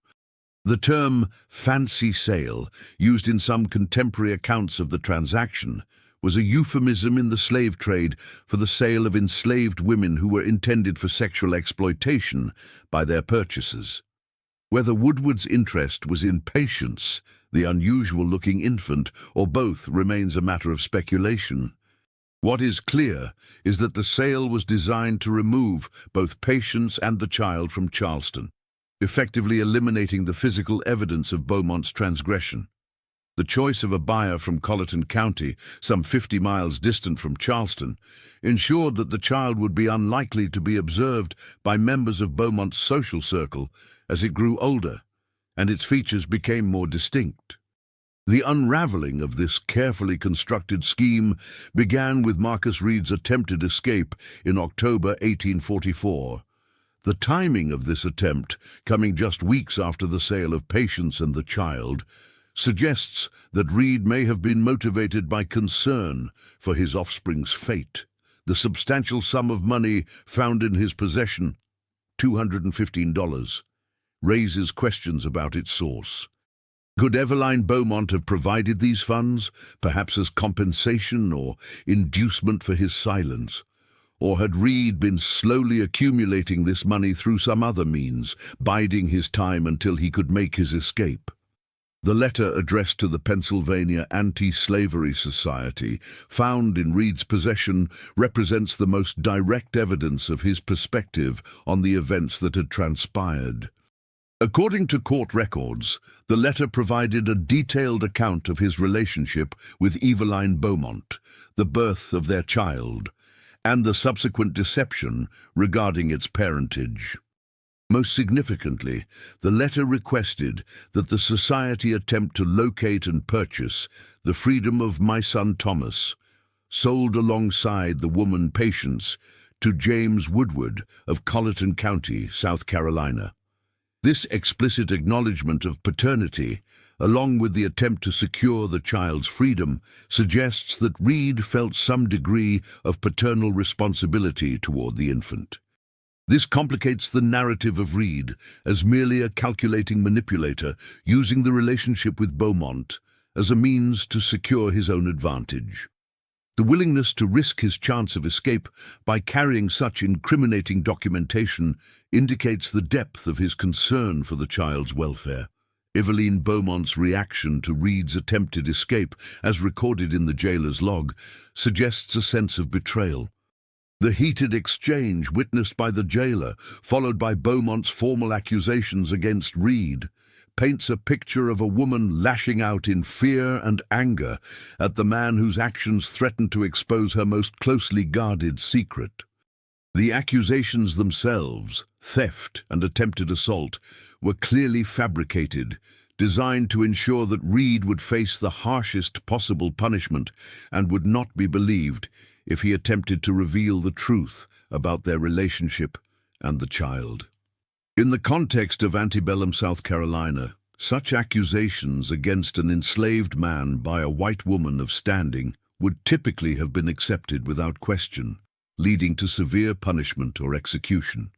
[SPEAKER 1] The term fancy sale, used in some contemporary accounts of the transaction, was a euphemism in the slave trade for the sale of enslaved women who were intended for sexual exploitation by their purchasers. Whether Woodward's interest was in Patience, the unusual-looking infant, or both remains a matter of speculation. What is clear is that the sale was designed to remove both Patience and the child from Charleston, effectively eliminating the physical evidence of Bowmont's transgression. The choice of a buyer from Colleton County, some 50 miles distant from Charleston, ensured that the child would be unlikely to be observed by members of Bowmont's social circle as it grew older, and its features became more distinct. The unraveling of this carefully constructed scheme began with Marcus Reed's attempted escape in October 1844. The timing of this attempt, coming just weeks after the sale of Patience and the child, suggests that Reed may have been motivated by concern for his offspring's fate. The substantial sum of money found in his possession, $215, raises questions about its source. Could Eveline Bowmont have provided these funds, perhaps as compensation or inducement for his silence? Or had Reed been slowly accumulating this money through some other means, biding his time until he could make his escape? The letter addressed to the Pennsylvania Anti-Slavery Society, found in Reed's possession, represents the most direct evidence of his perspective on the events that had transpired. According to court records, the letter provided a detailed account of his relationship with Eveline Bowmont, the birth of their child, and the subsequent deception regarding its parentage. Most significantly, the letter requested that the society attempt to locate and purchase the freedom of my son Thomas, sold alongside the woman Patience to James Woodward of Colleton County, South Carolina. This explicit acknowledgement of paternity, along with the attempt to secure the child's freedom, suggests that Reed felt some degree of paternal responsibility toward the infant. This complicates the narrative of Reed as merely a calculating manipulator using the relationship with Bowmont as a means to secure his own advantage. The willingness to risk his chance of escape by carrying such incriminating documentation indicates the depth of his concern for the child's welfare. Eveline Bowmont's reaction to Reed's attempted escape, as recorded in the jailer's log, suggests a sense of betrayal. The heated exchange witnessed by the jailer, followed by Bowmont's formal accusations against Reed, paints a picture of a woman lashing out in fear and anger at the man whose actions threatened to expose her most closely guarded secret. The accusations themselves, theft and attempted assault, were clearly fabricated, designed to ensure that Reed would face the harshest possible punishment and would not be believed if he attempted to reveal the truth about their relationship and the child. In the context of antebellum South Carolina, such accusations against an enslaved man by a white woman of standing would typically have been accepted without question, leading to severe punishment or execution.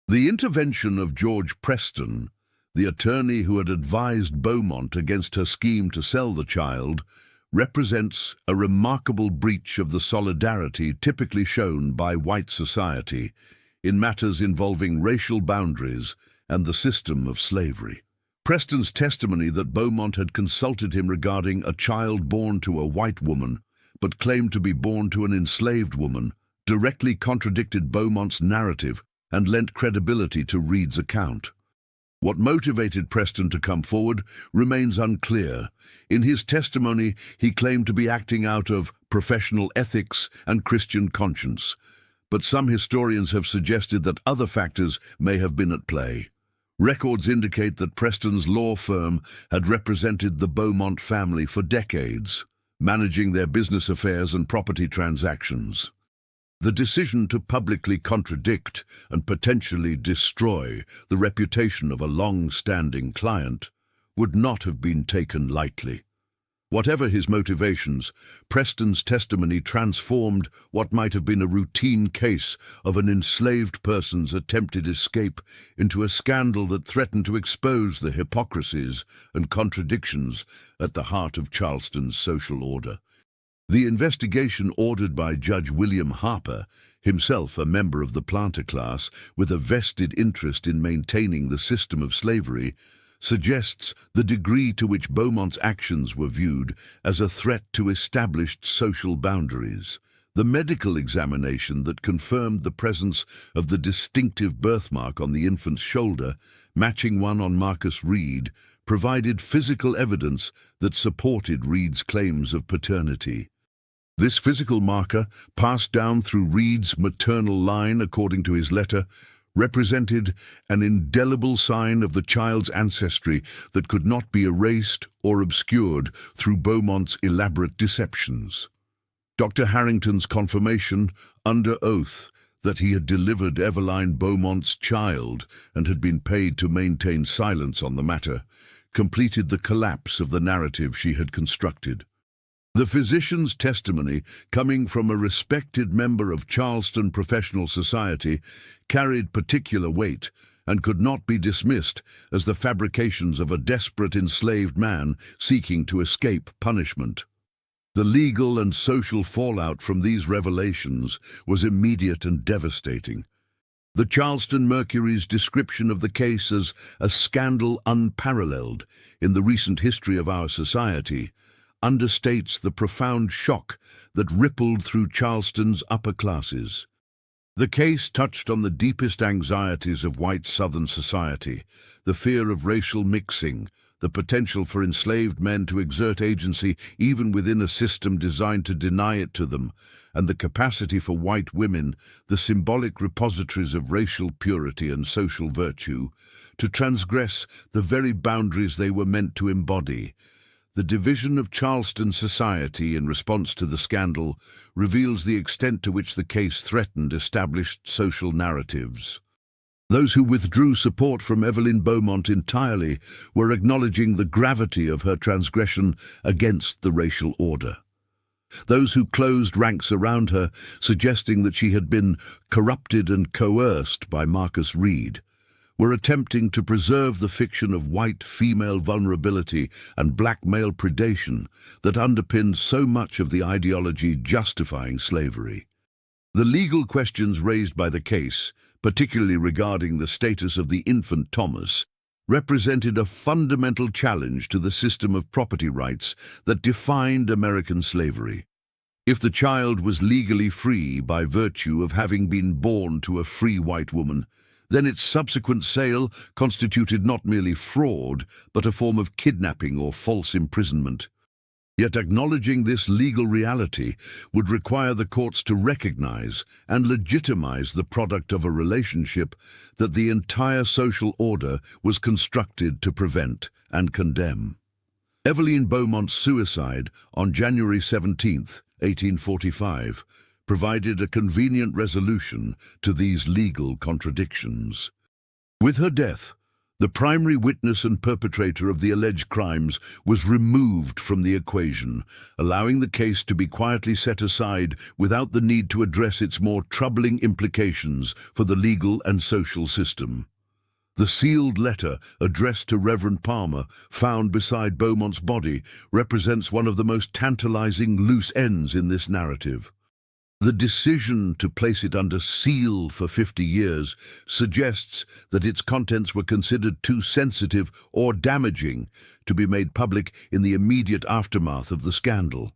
[SPEAKER 1] The intervention of George Preston, the attorney who had advised Bowmont against her scheme to sell the child, represents a remarkable breach of the solidarity typically shown by white society in matters involving racial boundaries and the system of slavery. Preston's testimony that Bowmont had consulted him regarding a child born to a white woman but claimed to be born to an enslaved woman directly contradicted Bowmont's narrative and lent credibility to Reed's account. What motivated Preston to come forward remains unclear. In his testimony, he claimed to be acting out of professional ethics and Christian conscience, but some historians have suggested that other factors may have been at play. Records indicate that Preston's law firm had represented the Bowmont family for decades, managing their business affairs and property transactions. The decision to publicly contradict and potentially destroy the reputation of a long-standing client would not have been taken lightly. Whatever his motivations, Preston's testimony transformed what might have been a routine case of an enslaved person's attempted escape into a scandal that threatened to expose the hypocrisies and contradictions at the heart of Charleston's social order. The investigation ordered by Judge William Harper, himself a member of the planter class with a vested interest in maintaining the system of slavery, suggests the degree to which Bowmont's actions were viewed as a threat to established social boundaries. The medical examination that confirmed the presence of the distinctive birthmark on the infant's shoulder, matching one on Marcus Reed, provided physical evidence that supported Reed's claims of paternity. This physical marker, passed down through Reed's maternal line according to his letter, represented an indelible sign of the child's ancestry that could not be erased or obscured through Bowmont's elaborate deceptions. Dr. Harrington's confirmation, under oath, that he had delivered Eveline Bowmont's child and had been paid to maintain silence on the matter, completed the collapse of the narrative she had constructed. The physician's testimony, coming from a respected member of Charleston professional society, carried particular weight and could not be dismissed as the fabrications of a desperate enslaved man seeking to escape punishment. The legal and social fallout from these revelations was immediate and devastating. The Charleston Mercury's description of the case as a scandal unparalleled in the recent history of our society understates the profound shock that rippled through Charleston's upper classes. The case touched on the deepest anxieties of white Southern society, the fear of racial mixing, the potential for enslaved men to exert agency even within a system designed to deny it to them, and the capacity for white women, the symbolic repositories of racial purity and social virtue, to transgress the very boundaries they were meant to embody. The division of Charleston society in response to the scandal reveals the extent to which the case threatened established social narratives. Those who withdrew support from Evelyn Bowmont entirely were acknowledging the gravity of her transgression against the racial order. Those who closed ranks around her, suggesting that she had been corrupted and coerced by Marcus Reed, were attempting to preserve the fiction of white female vulnerability and black male predation that underpinned so much of the ideology justifying slavery. The legal questions raised by the case, particularly regarding the status of the infant Thomas, represented a fundamental challenge to the system of property rights that defined American slavery. If the child was legally free by virtue of having been born to a free white woman, then its subsequent sale constituted not merely fraud, but a form of kidnapping or false imprisonment. Yet acknowledging this legal reality would require the courts to recognize and legitimize the product of a relationship that the entire social order was constructed to prevent and condemn. Evelyn Bowmont's suicide on January 17, 1845, provided a convenient resolution to these legal contradictions. With her death, the primary witness and perpetrator of the alleged crimes was removed from the equation, allowing the case to be quietly set aside without the need to address its more troubling implications for the legal and social system. The sealed letter addressed to Reverend Palmer, found beside Bowmont's body, represents one of the most tantalizing loose ends in this narrative. The decision to place it under seal for 50 years suggests that its contents were considered too sensitive or damaging to be made public in the immediate aftermath of the scandal.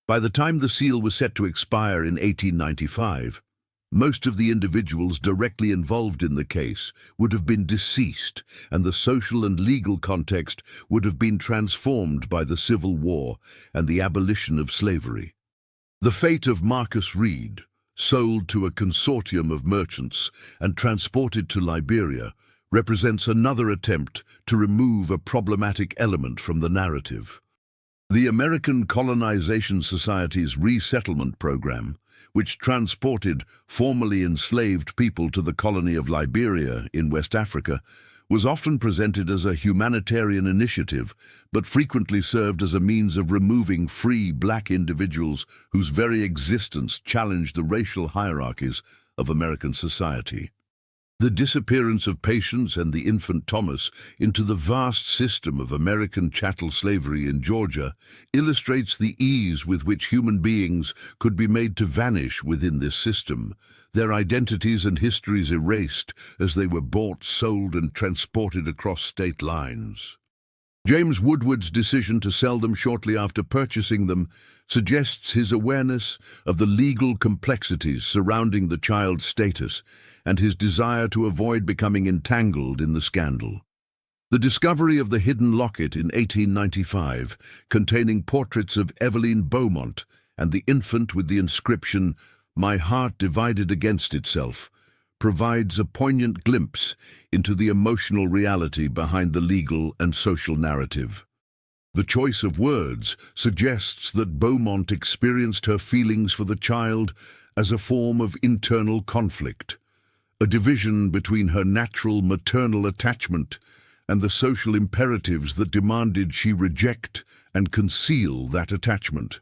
[SPEAKER 1] By the time the seal was set to expire in 1895, most of the individuals directly involved in the case would have been deceased, and the social and legal context would have been transformed by the Civil War and the abolition of slavery. The fate of Marcus Reed, sold to a consortium of merchants and transported to Liberia, represents another attempt to remove a problematic element from the narrative. The American Colonization Society's resettlement program, which transported formerly enslaved people to the colony of Liberia in West Africa, was often presented as a humanitarian initiative, but frequently served as a means of removing free black individuals whose very existence challenged the racial hierarchies of American society. The disappearance of patients and the infant Thomas into the vast system of American chattel slavery in Georgia illustrates the ease with which human beings could be made to vanish within this system, their identities and histories erased as they were bought, sold, and transported across state lines. James Woodward's decision to sell them shortly after purchasing them suggests his awareness of the legal complexities surrounding the child's status and his desire to avoid becoming entangled in the scandal. The discovery of the hidden locket in 1895, containing portraits of Evelyn Bowmont and the infant with the inscription, "My heart divided against itself," provides a poignant glimpse into the emotional reality behind the legal and social narrative. The choice of words suggests that Bowmont experienced her feelings for the child as a form of internal conflict, a division between her natural maternal attachment and the social imperatives that demanded she reject and conceal that attachment.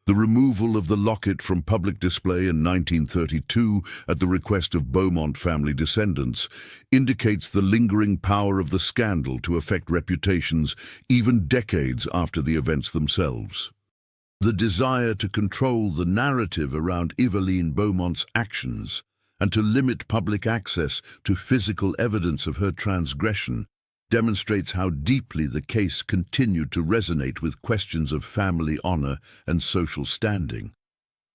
[SPEAKER 1] The removal of the locket from public display in 1932 at the request of Bowmont family descendants indicates the lingering power of the scandal to affect reputations even decades after the events themselves. The desire to control the narrative around Evelyn Bowmont's actions and to limit public access to physical evidence of her transgression demonstrates how deeply the case continued to resonate with questions of family honor and social standing.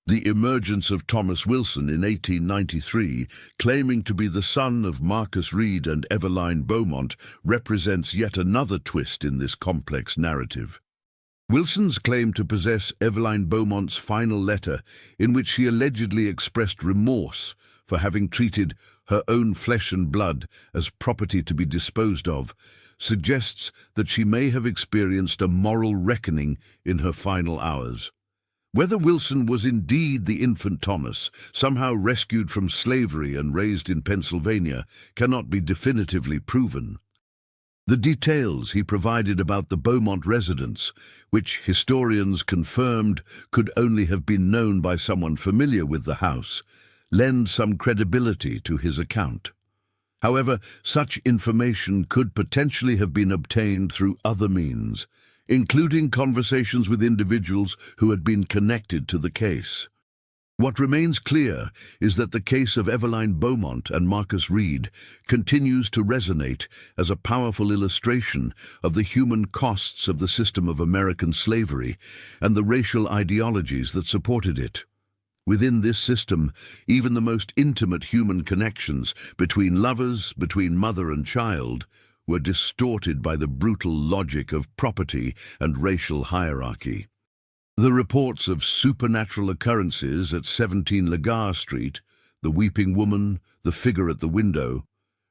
[SPEAKER 1] The emergence of Thomas Wilson in 1893, claiming to be the son of Marcus Reed and Eveline Bowmont, represents yet another twist in this complex narrative. Wilson's claim to possess Eveline Beaumont's final letter, in which she allegedly expressed remorse for having treated her own flesh and blood as property to be disposed of, suggests that she may have experienced a moral reckoning in her final hours. Whether Wilson was indeed the infant Thomas, somehow rescued from slavery and raised in Pennsylvania, cannot be definitively proven. The details he provided about the Bowmont residence, which historians confirmed could only have been known by someone familiar with the house, lend some credibility to his account. However, such information could potentially have been obtained through other means, including conversations with individuals who had been connected to the case. What remains clear is that the case of Eveline Bowmont and Marcus Reed continues to resonate as a powerful illustration of the human costs of the system of American slavery and the racial ideologies that supported it. Within this system, even the most intimate human connections between lovers, between mother and child, were distorted by the brutal logic of property and racial hierarchy. The reports of supernatural occurrences at 17 Lagar Street, the weeping woman, the figure at the window,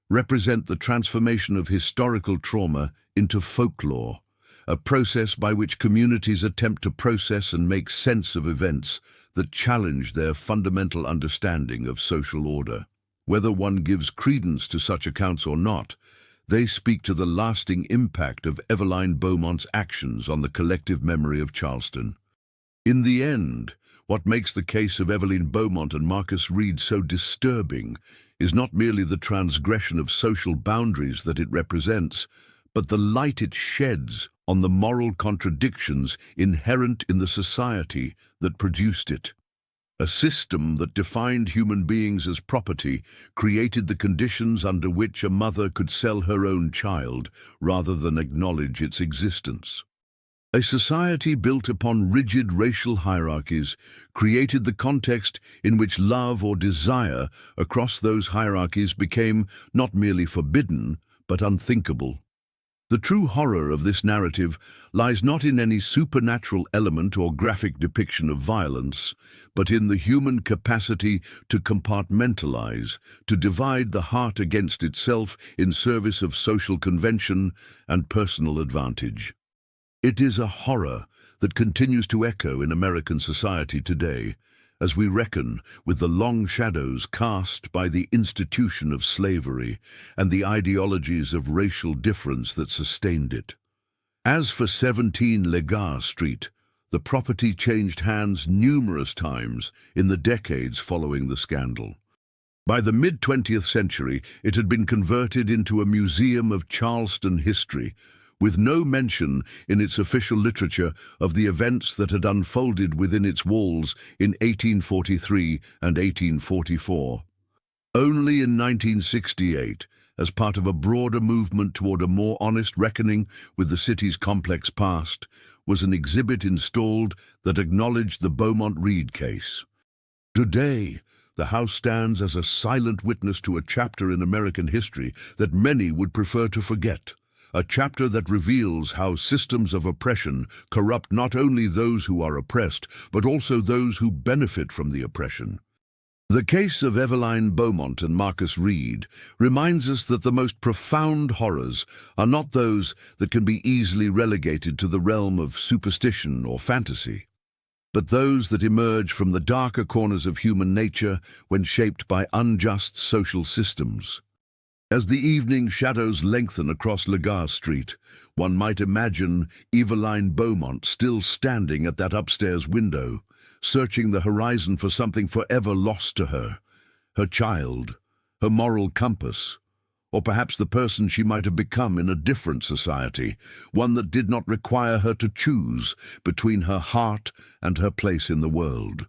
[SPEAKER 1] represent the transformation of historical trauma into folklore, a process by which communities attempt to process and make sense of events that challenge their fundamental understanding of social order. Whether one gives credence to such accounts or not, they speak to the lasting impact of Eveline Beaumont's actions on the collective memory of Charleston. In the end, what makes the case of Eveline Bowmont and Marcus Reed so disturbing is not merely the transgression of social boundaries that it represents, but the light it sheds on the moral contradictions inherent in the society that produced it. A system that defined human beings as property created the conditions under which a mother could sell her own child rather than acknowledge its existence. A society built upon rigid racial hierarchies created the context in which love or desire across those hierarchies became not merely forbidden, but unthinkable. The true horror of this narrative lies not in any supernatural element or graphic depiction of violence, but in the human capacity to compartmentalize, to divide the heart against itself in service of social convention and personal advantage. It is a horror that continues to echo in American society today, as we reckon with the long shadows cast by the institution of slavery and the ideologies of racial difference that sustained it. As for 17 Lagar Street, the property changed hands numerous times in the decades following the scandal. By the mid-20th century, it had been converted into a museum of Charleston history, with no mention in its official literature of the events that had unfolded within its walls in 1843 and 1844. Only in 1968, as part of a broader movement toward a more honest reckoning with the city's complex past, was an exhibit installed that acknowledged the Bowmont Reed case. Today, the house stands as a silent witness to a chapter in American history that many would prefer to forget. A chapter that reveals how systems of oppression corrupt not only those who are oppressed, but also those who benefit from the oppression. The case of Eveline Bowmont and Marcus Reed reminds us that the most profound horrors are not those that can be easily relegated to the realm of superstition or fantasy, but those that emerge from the darker corners of human nature when shaped by unjust social systems. As the evening shadows lengthen across Lagar Street, one might imagine Eveline Bowmont still standing at that upstairs window, searching the horizon for something forever lost to her, her child, her moral compass, or perhaps the person she might have become in a different society, one that did not require her to choose between her heart and her place in the world.